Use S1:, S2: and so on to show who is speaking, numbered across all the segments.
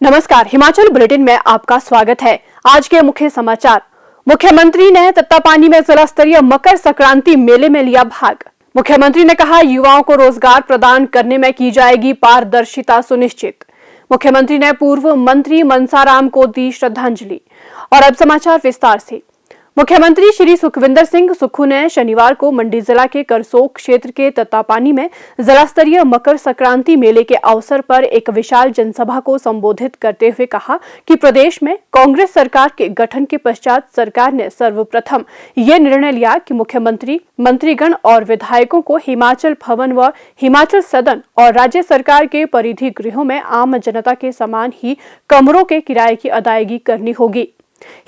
S1: नमस्कार, हिमाचल बुलेटिन में आपका स्वागत है। आज के मुख्य समाचार। मुख्यमंत्री ने तत्तापानी में जिला स्तरीय मकर संक्रांति मेले में लिया भाग। मुख्यमंत्री ने कहा, युवाओं को रोजगार प्रदान करने में की जाएगी पारदर्शिता सुनिश्चित। मुख्यमंत्री ने पूर्व मंत्री मनसाराम को दी श्रद्धांजलि। और अब समाचार विस्तार से। मुख्यमंत्री श्री सुखविंदर सिंह सुक्खू ने शनिवार को मंडी जिला के करसोग क्षेत्र के तत्तापानी में जिला स्तरीय मकर संक्रांति मेले के अवसर पर एक विशाल जनसभा को संबोधित करते हुए कहा कि प्रदेश में कांग्रेस सरकार के गठन के पश्चात सरकार ने सर्वप्रथम ये निर्णय लिया कि मुख्यमंत्री, मंत्रीगण और विधायकों को हिमाचल भवन व हिमाचल सदन और राज्य सरकार के परिधि गृहों में आम जनता के समान ही कमरों के किराए की अदायगी करनी होगी।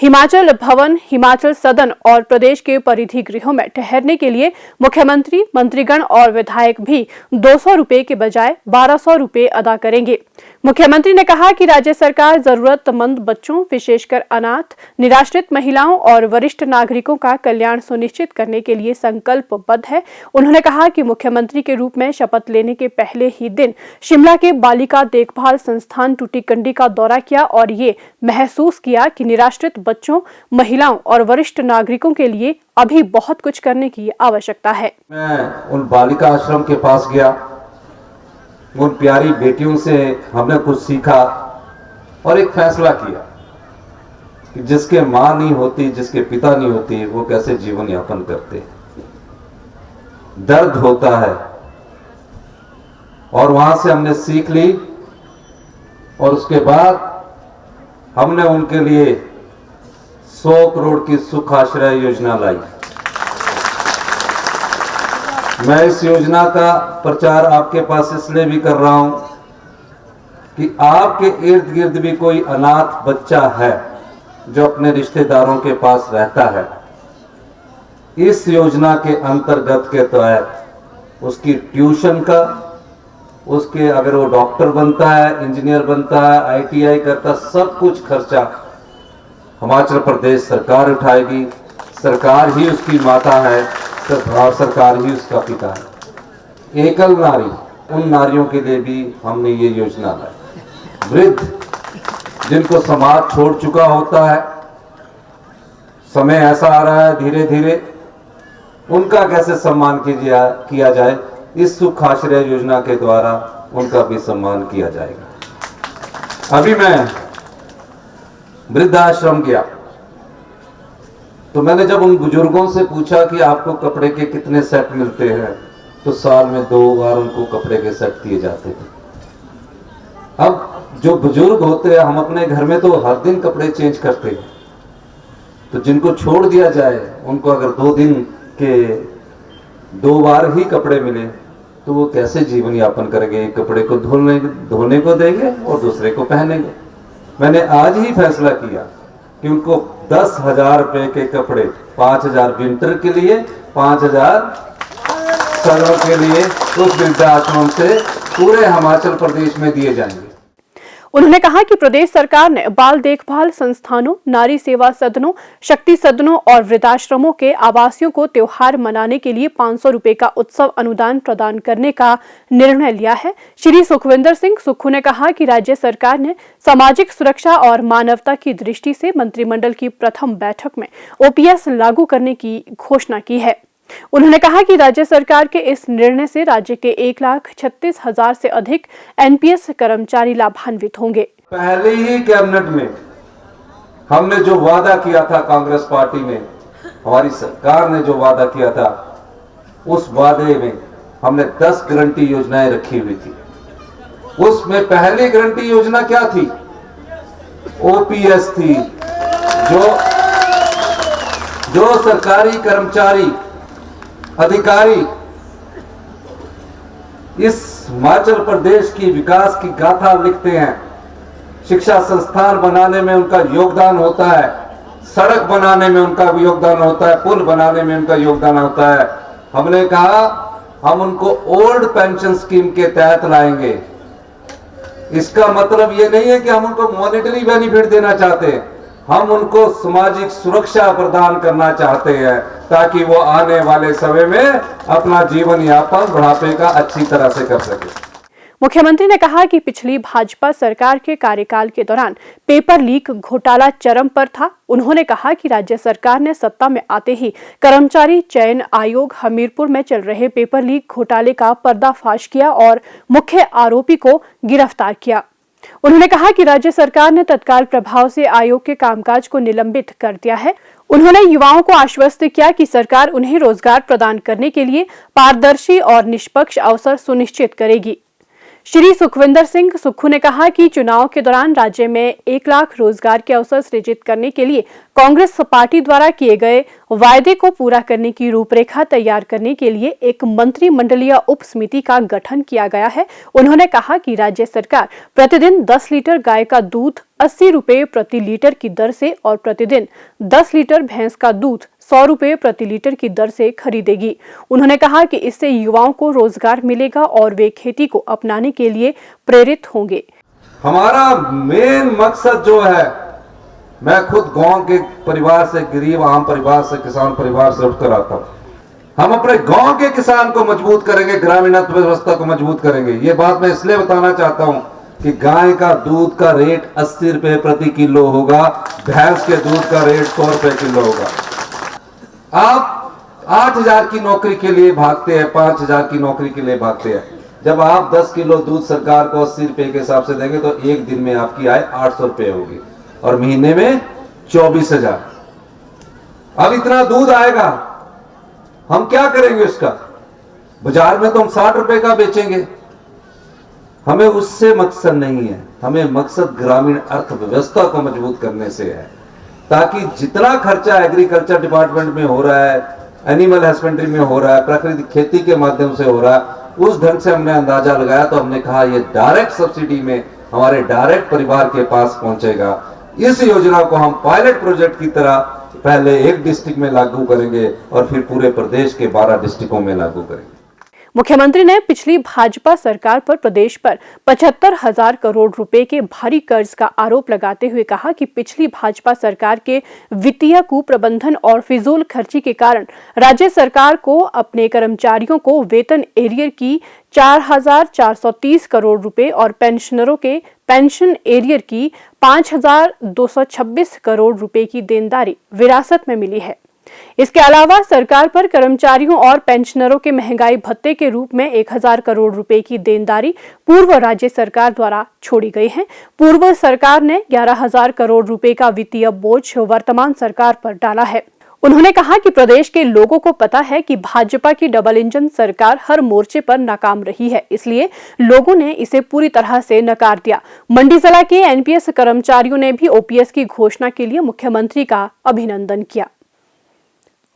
S1: हिमाचल भवन, हिमाचल सदन और प्रदेश के परिधि गृहों में ठहरने के लिए मुख्यमंत्री, मंत्रीगण और विधायक भी 200 रुपए के बजाय 1200 रुपए अदा करेंगे। मुख्यमंत्री ने कहा कि राज्य सरकार जरूरतमंद बच्चों, विशेषकर अनाथ, निराश्रित महिलाओं और वरिष्ठ नागरिकों का कल्याण सुनिश्चित करने के लिए संकल्पबद्ध है। उन्होंने कहा कि मुख्यमंत्री के रूप में शपथ लेने के पहले ही दिन शिमला के बालिका देखभाल संस्थान टूटीकंडी का दौरा किया और ये महसूस किया कि निराश्रित बच्चों, महिलाओं और वरिष्ठ नागरिकों के लिए अभी बहुत कुछ करने की आवश्यकता है।
S2: मैं उन बालिका आश्रम के पास गया, उन प्यारी बेटियों से हमने कुछ सीखा और एक फैसला किया कि जिसके मां नहीं होती, जिसके पिता नहीं होती, वो कैसे जीवन यापन करते। दर्द होता है और वहां से हमने सीख ली और उसके बाद हमने उनके लिए 100 करोड़ की सुख आश्रय योजना लाई। मैं इस योजना का प्रचार आपके पास इसलिए भी कर रहा हूं कि आपके इर्द गिर्द भी कोई अनाथ बच्चा है जो अपने रिश्तेदारों के पास रहता है। इस योजना के अंतर्गत के तहत उसकी ट्यूशन का, उसके अगर वो डॉक्टर बनता है, इंजीनियर बनता है, ITI करता, सब कुछ खर्चा हिमाचल प्रदेश सरकार उठाएगी। सरकार ही उसकी माता है और सरकार ही उसका पिता है। एकल नारी, उन नारियों के लिए भी हमने ये योजना लाई। वृद्ध जिनको समाज छोड़ चुका होता है, समय ऐसा आ रहा है धीरे धीरे, उनका कैसे सम्मान किया जाए, इस सुख आश्रय योजना के द्वारा उनका भी सम्मान किया जाएगा। अभी मैं वृद्धाश्रम गया तो मैंने जब उन बुजुर्गों से पूछा कि आपको कपड़े के कितने सेट मिलते हैं, तो साल में 2 बार उनको कपड़े के सेट दिए जाते थे। अब जो बुजुर्ग होते हैं, हम अपने घर में तो हर दिन कपड़े चेंज करते हैं, तो जिनको छोड़ दिया जाए, उनको अगर 2 दिन के 2 बार ही कपड़े मिले तो वो कैसे जीवन यापन करेंगे। एक कपड़े को धोने को देंगे और दूसरे को पहनेंगे। मैंने आज ही फैसला किया कि उनको 10,000 रुपए के कपड़े, 5,000 विंटर के लिए, 5,000 सर्दियों के लिए उस वृद्धाश्रम से पूरे हिमाचल प्रदेश में दिए जाएंगे।
S1: उन्होंने कहा कि प्रदेश सरकार ने बाल देखभाल संस्थानों, नारी सेवा सदनों, शक्ति सदनों और वृद्धाश्रमों के आवासियों को त्योहार मनाने के लिए 500 रुपए का उत्सव अनुदान प्रदान करने का निर्णय लिया है। श्री सुखविंदर सिंह सुक्खू ने कहा कि राज्य सरकार ने सामाजिक सुरक्षा और मानवता की दृष्टि से मंत्रिमंडल की प्रथम बैठक में OPS लागू करने की घोषणा की है। उन्होंने कहा कि राज्य सरकार के इस निर्णय से राज्य के 1,36,000 से अधिक NPS कर्मचारी लाभान्वित होंगे।
S2: पहले ही कैबिनेट में हमने जो वादा किया था, कांग्रेस पार्टी ने, हमारी सरकार ने जो वादा किया था, उस वादे में हमने 10 गारंटी योजनाएं रखी हुई थी। उसमें पहली गारंटी योजना क्या थी? OPS थी। जो सरकारी कर्मचारी, अधिकारी इस हिमाचल प्रदेश की विकास की गाथा लिखते हैं, शिक्षा संस्थान बनाने में उनका योगदान होता है, सड़क बनाने में उनका भी योगदान होता है, पुल बनाने में उनका योगदान होता है। हमने कहा हम उनको ओल्ड पेंशन स्कीम के तहत लाएंगे। इसका मतलब ये नहीं है कि हम उनको मॉनेटरी बेनिफिट देना चाहते हैं, हम उनको सामाजिक सुरक्षा प्रदान करना चाहते हैं ताकि वो आने वाले समय में अपना जीवन यापन बुढ़ापे का अच्छी तरह से कर सके।
S1: मुख्यमंत्री ने कहा कि पिछली भाजपा सरकार के कार्यकाल के दौरान पेपर लीक घोटाला चरम पर था। उन्होंने कहा कि राज्य सरकार ने सत्ता में आते ही कर्मचारी चयन आयोग हमीरपुर में चल रहे पेपर लीक घोटाले का पर्दाफाश किया और मुख्य आरोपी को गिरफ्तार किया। उन्होंने कहा कि राज्य सरकार ने तत्काल प्रभाव से आयोग के कामकाज को निलंबित कर दिया है। उन्होंने युवाओं को आश्वस्त किया कि सरकार उन्हें रोजगार प्रदान करने के लिए पारदर्शी और निष्पक्ष अवसर सुनिश्चित करेगी। श्री सुखविंदर सिंह सुक्खू ने कहा कि चुनाव के दौरान राज्य में 1 लाख रोजगार के अवसर सृजित करने के लिए कांग्रेस पार्टी द्वारा किए गए वायदे को पूरा करने की रूपरेखा तैयार करने के लिए एक मंत्रिमंडलीय उप समिति का गठन किया गया है। उन्होंने कहा कि राज्य सरकार प्रतिदिन 10 लीटर गाय का दूध 80 रुपए प्रति लीटर की दर से और प्रतिदिन 10 लीटर भैंस का दूध 100 रुपए प्रति लीटर की दर से खरीदेगी। उन्होंने कहा कि इससे युवाओं को रोजगार मिलेगा और वे खेती को अपनाने के लिए प्रेरित होंगे।
S2: हमारा मेन मकसद जो है, मैं खुद गांव के परिवार से, गरीब आम परिवार से, किसान परिवार से उठकर आता हूं। हम अपने गांव के किसान को मजबूत करेंगे, ग्रामीण अर्थव्यवस्था को मजबूत करेंगे। ये बात मैं इसलिए बताना चाहता हूं कि गाय का दूध का रेट 80 रुपए प्रति किलो होगा, भैंस के दूध का रेट 100 रुपए किलो होगा। आप 8,000 की नौकरी के लिए भागते हैं, 5,000 की नौकरी के लिए भागते हैं। जब आप 10 किलो दूध सरकार को 80 रुपए के हिसाब से देंगे तो एक दिन में आपकी आय 800 रुपए होगी और महीने में 24,000। अब इतना दूध आएगा, हम क्या करेंगे उसका? बाजार में तो हम 60 रुपए का बेचेंगे। हमें उससे मकसद नहीं है, हमें मकसद ग्रामीण अर्थव्यवस्था को मजबूत करने से है, ताकि जितना खर्चा एग्रीकल्चर डिपार्टमेंट में हो रहा है, एनिमल हस्बेंड्री में हो रहा है, प्राकृतिक खेती के माध्यम से हो रहा है, उस ढंग से हमने अंदाजा लगाया। तो हमने कहा ये डायरेक्ट सब्सिडी में हमारे डायरेक्ट परिवार के पास पहुंचेगा। इस योजना को हम पायलट प्रोजेक्ट की तरह पहले एक डिस्ट्रिक्ट में लागू करेंगे और फिर पूरे प्रदेश के 12 डिस्ट्रिक्टों में लागू करेंगे।
S1: मुख्यमंत्री ने पिछली भाजपा सरकार पर प्रदेश पर 75,000 करोड़ रुपए के भारी कर्ज का आरोप लगाते हुए कहा कि पिछली भाजपा सरकार के वित्तीय कुप्रबंधन और फिजूल खर्ची के कारण राज्य सरकार को अपने कर्मचारियों को वेतन एरियर की 4,430 करोड़ रुपए और पेंशनरों के पेंशन एरियर की 5,226 करोड़ रुपए की देनदारी विरासत में मिली है। इसके अलावा सरकार पर कर्मचारियों और पेंशनरों के महंगाई भत्ते के रूप में 1,000 करोड़ रुपए की देनदारी पूर्व राज्य सरकार द्वारा छोड़ी गई है। पूर्व सरकार ने 11,000 करोड़ रुपए का वित्तीय बोझ वर्तमान सरकार पर डाला है। उन्होंने कहा कि प्रदेश के लोगों को पता है कि भाजपा की डबल इंजन सरकार हर मोर्चे पर नाकाम रही है, इसलिए लोगों ने इसे पूरी तरह से नकार दिया। मंडी जिला के एनपीएस कर्मचारियों ने भी ओपीएस की घोषणा के लिए मुख्यमंत्री का अभिनंदन किया।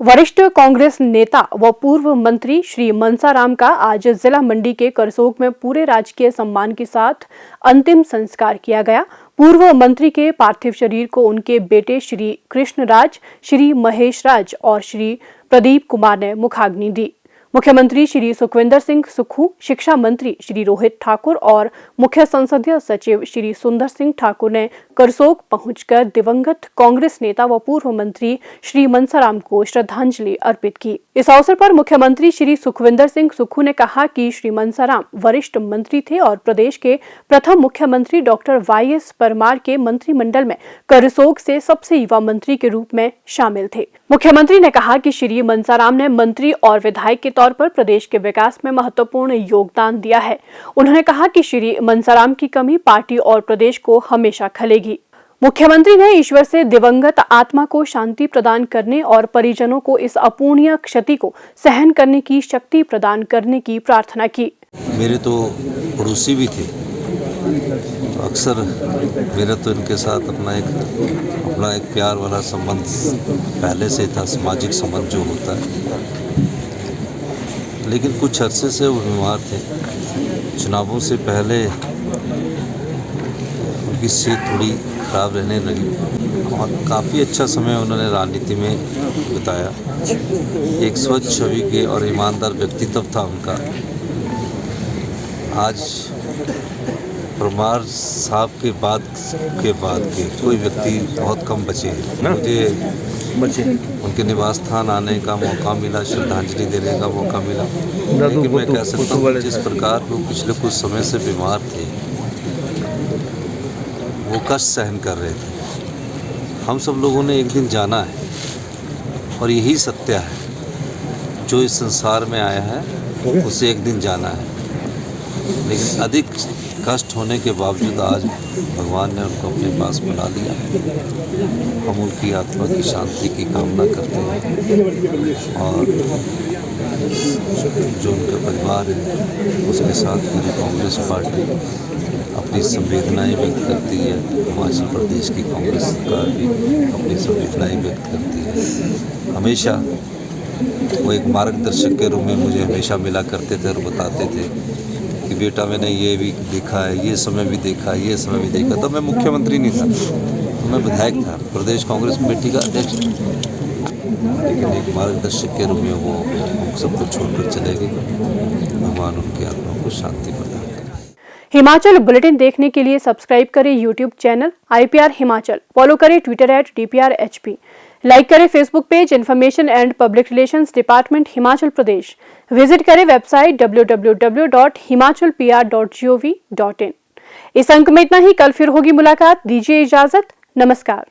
S1: वरिष्ठ कांग्रेस नेता व पूर्व मंत्री श्री मनसाराम का आज जिला मंडी के करसोग में पूरे राजकीय सम्मान के साथ अंतिम संस्कार किया गया। पूर्व मंत्री के पार्थिव शरीर को उनके बेटे श्री कृष्णराज, श्री महेश राज और श्री प्रदीप कुमार ने मुखाग्नि दी। मुख्यमंत्री श्री सुखविंदर सिंह सुक्खू, शिक्षा मंत्री श्री रोहित ठाकुर और मुख्य संसदीय सचिव श्री सुंदर सिंह ठाकुर ने करसोग पहुंचकर दिवंगत कांग्रेस नेता व पूर्व मंत्री श्री मनसाराम को श्रद्धांजलि अर्पित की। इस अवसर पर मुख्यमंत्री श्री सुखविंदर सिंह सुक्खू ने कहा कि श्री मनसाराम वरिष्ठ मंत्री थे और प्रदेश के प्रथम मुख्यमंत्री डॉक्टर वाईएस परमार के मंत्रिमंडल में करसोग से सबसे युवा मंत्री के रूप में शामिल थे। मुख्यमंत्री ने कहा कि श्री मनसाराम ने मंत्री और विधायक के तौर पर प्रदेश के विकास में महत्वपूर्ण योगदान दिया है। उन्होंने कहा कि श्री मनसाराम की कमी पार्टी और प्रदेश को हमेशा खलेगी। मुख्यमंत्री ने ईश्वर से दिवंगत आत्मा को शांति प्रदान करने और परिजनों को इस अपूर्णीय क्षति को सहन करने की शक्ति प्रदान करने की प्रार्थना की।
S3: मेरे तो पड़ोसी भी थे, तो अक्सर मेरा तो इनके साथ अपना एक प्यार वाला संबंध पहले से था, सामाजिक संबंध जो होता है। लेकिन कुछ अरसे से वो बीमार थे। चुनावों से पहले उनकी सेहत थोड़ी खराब रहने लगी और काफ़ी अच्छा समय उन्होंने राजनीति में बिताया। एक स्वच्छ छवि के और ईमानदार व्यक्तित्व था उनका। आज परमार साहब के बाद के कोई व्यक्ति बहुत कम बचे हैं। मुझे उनके निवास स्थान आने का मौका मिला, श्रद्धांजलि देने का मौका मिला। लेकिन मैं कह सकता हूँ जिस प्रकार वो पिछले कुछ समय से बीमार थे, वो कष्ट सहन कर रहे थे। हम सब लोगों ने एक दिन जाना है और यही सत्य है, जो इस संसार में आया है उसे एक दिन जाना है। लेकिन अधिक कष्ट होने के बावजूद आज भगवान ने उनको अपने पास बुला लिया। हम उनकी आत्मा की शांति की कामना करते हैं और जो उनका परिवार है उसके साथ पूरी कांग्रेस पार्टी अपनी संवेदनाएं व्यक्त करती है। हिमाचल प्रदेश की कांग्रेस सरकार भी अपनी संवेदनाएं व्यक्त करती है। हमेशा वो एक मार्गदर्शक के रूप में मुझे हमेशा मिला करते थे और बताते थे कि बेटा मैंने ये भी देखा है, ये समय भी देखा है, ये समय भी देखा। तब मैं मुख्यमंत्री नहीं था, तो मैं विधायक था, प्रदेश कांग्रेस कमेटी का अध्यक्ष था। लेकिन एक मार्गदर्शक के रूप में वो हम सबको छोड़कर चले गए। भगवान उनकी आत्मा को शांति प्रदान करे।
S1: हिमाचल बुलेटिन देखने के लिए सब्सक्राइब करें YouTube channel IPR Himachal, follow करें ट्विटर @DPRHP, लाइक करें Facebook page information and public relations department Himachal Pradesh, visit करें वेबसाइट www.himachalpr.gov.in। इस अंक में इतना ही। कल फिर होगी मुलाकात, दीजिए इजाजत, नमस्कार।